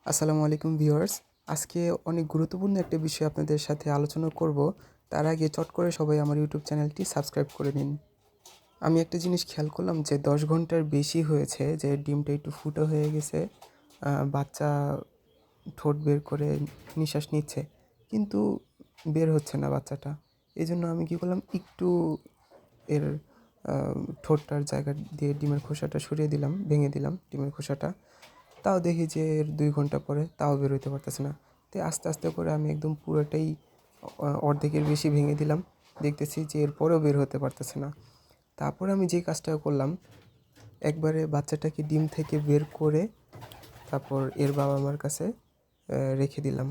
আসসালামু আলাইকুম ভিউয়ার্স। আজকে অনেক গুরুত্বপূর্ণ একটা বিষয় আপনাদের সাথে আলোচনা করব। তার আগে চট করে সবাই আমার ইউটিউব চ্যানেলটি সাবস্ক্রাইব করে নিন। আমি একটা জিনিস খেয়াল করলাম যে ১০ ঘন্টার বেশি হয়েছে যে ডিমটা একটু ফুটো হয়ে গেছে। বাচ্চা ঠোঁট বের করে নিঃশ্বাস নিচ্ছে, কিন্তু বের হচ্ছে না বাচ্চাটা। এজন্য আমি কী করলাম, একটু এর ঠোঁটটার জায়গা দিয়ে ডিমের খোসাটা সরিয়ে দিলাম, ভেঙে দিলাম ডিমের খোসাটা। তাও দেখি যে এর ২ ঘন্টা পরে তাও বের হইতে পারতেছে না। তো আস্তে, আস্তে করে আমি একদম পুরোটাই অর্ধেকের বেশি ভেঙে দিলাম। দেখতেছি যে এরপরেও বের হতে পারতেছে না। তারপরে আমি যে কাজটা করলাম, একবারে বাচ্চাটাকে ডিম থেকে বের করে তারপর এর বাবা-মার কাছে রেখে দিলাম।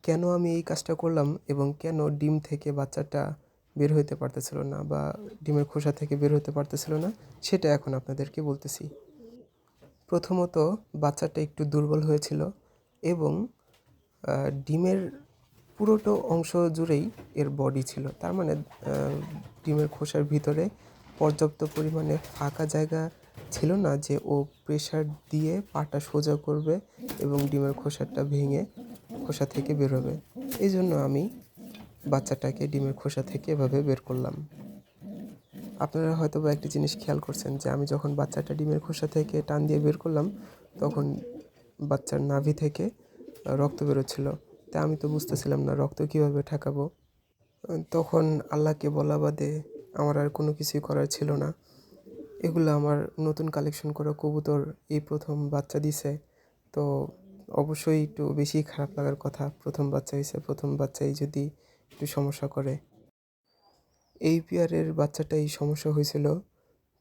কেন আমি এই কাজটা করলাম এবং কেন ডিম থেকে বাচ্চাটা বের হইতে পারতেছিল না বা ডিমের খোসা থেকে বের হতে পারতেছিল না, সেটা এখন আপনাদেরকে বলতেছি। প্রথমত, বাচ্চাটা একটু দুর্বল হয়েছিল এবং ডিমের পুরোটা অংশ জুড়েই এর বডি ছিল। তার মানে ডিমের খোসার ভিতরে পর্যাপ্ত পরিমাণে ফাঁকা জায়গা ছিল না যে ও প্রেসার দিয়ে পাটা সোজা করবে এবং ডিমের খোসাটা ভেঙে খোসা থেকে বের হবে। এইজন্য আমি বাচ্চাটাকে ডিমের খোসা থেকে এভাবে বের করলাম। আপনারা হয়তোবা একটা জিনিস খেয়াল করছেন যে আমি যখন বাচ্চাটা ডিমের খোসা থেকে টান দিয়ে বের করলাম, তখন বাচ্চার নাভি থেকে রক্ত বেরোচ্ছিল। তা আমি তো বুঝতেছিলাম না রক্ত কীভাবে ঠেকাবো। তখন আল্লাহকে বলা বাদে আমার আর কোনো কিছুই করার ছিল না। এগুলো আমার নতুন কালেকশন করা কবুতর এই প্রথম বাচ্চা দিছে। তো অবশ্যই একটু বেশিই খারাপ লাগার কথা। প্রথম বাচ্চা হইছে, প্রথম বাচ্চাই যদি একটু সমস্যা করে। এই পেয়ারের বাচ্চাটাই সমস্যা হয়েছিল।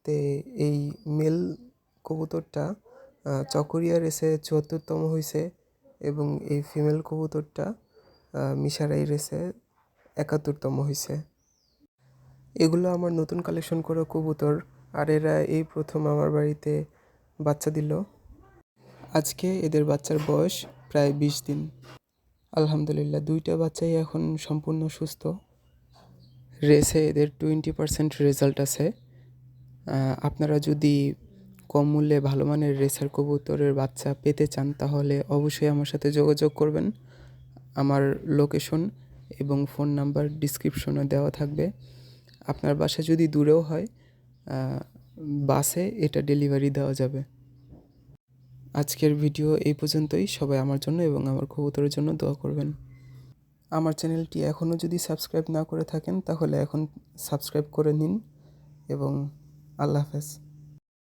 তে এই মেল কবুতরটা চকরিয়া রেসে ৭৪তম হইছে এবং এই ফিমেল কবুতরটা মিশারাই রেসে ৭১তম হইছে। এগুলো আমার নতুন কালেকশন করা কবুতর, আর এরা এই প্রথম আমার বাড়িতে বাচ্চা দিল। আজকে এদের বাচ্চার বয়স প্রায় ২০ দিন। আলহামদুলিল্লাহ, ২টা বাচ্চাই এখন সম্পূর্ণ সুস্থ। রেসে এদের 20% রেজাল্ট আছে। আপনারা যদি কম মূল্যে ভালো মানের রেসার কবুতরের বাচ্চা পেতে চান, তাহলে অবশ্যই আমার সাথে যোগাযোগ করবেন। আমার লোকেশন এবং ফোন নাম্বার ডিসক্রিপশনে দেওয়া থাকবে। আপনার বাসা যদি দূরেও হয়, বাসে এটা ডেলিভারি দেওয়া যাবে। আজকের ভিডিও এই পর্যন্তই। সবাই আমার জন্য এবং আমার কবুতরের জন্য দোয়া করবেন। আমার চ্যানেলটি এখনও যদি সাবস্ক্রাইব না করে থাকেন, তাহলে এখন সাবস্ক্রাইব করে নিন এবং আল্লাহ হাফেজ।